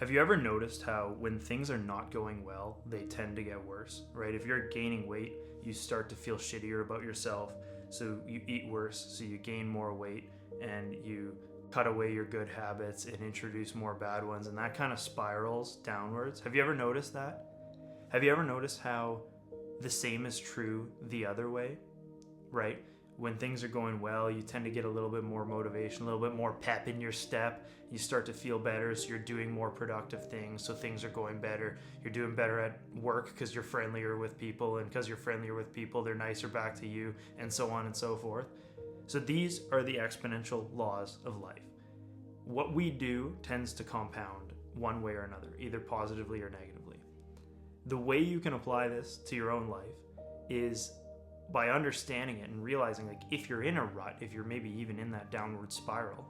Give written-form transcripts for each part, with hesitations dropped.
Have you ever noticed how when things are not going well, they tend to get worse, right? If you're gaining weight, you start to feel shittier about yourself. So you eat worse, so you gain more weight and you cut away your good habits and introduce more bad ones. And that kind of spirals downwards. Have you ever noticed that? Have you ever noticed how the same is true the other way, right? When things are going well, you tend to get a little bit more motivation, a little bit more pep in your step. You start to feel better, so you're doing more productive things, so things are going better. You're doing better at work because you're friendlier with people, and because you're friendlier with people, they're nicer back to you, and so on and so forth. So these are the exponential laws of life. What we do tends to compound one way or another, either positively or negatively. The way you can apply this to your own life is by understanding it and realizing, like, if you're in a rut, if you're maybe even in that downward spiral,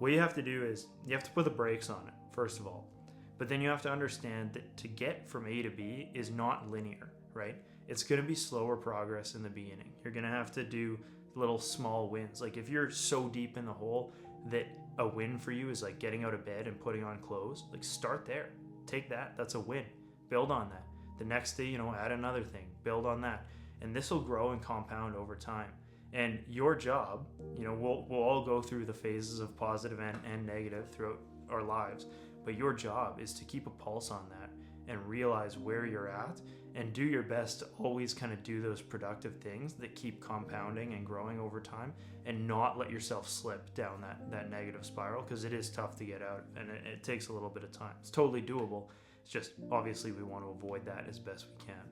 what you have to do is you have to put the brakes on it, first of all. But then you have to understand that to get from A to B is not linear, right? It's going to be slower progress in the beginning. You're going to have to do little small wins. Like, if you're so deep in the hole that a win for you is like getting out of bed and putting on clothes, like, start there. Take that. That's a win. Build on that. The next day, add another thing. Build on that. And this will grow and compound over time. And your job, we'll all go through the phases of positive and negative throughout our lives, but your job is to keep a pulse on that and realize where you're at and do your best to always kind of do those productive things that keep compounding and growing over time, and not let yourself slip down that negative spiral, because it is tough to get out and it takes a little bit of time. It's totally doable. It's just obviously we want to avoid that as best we can.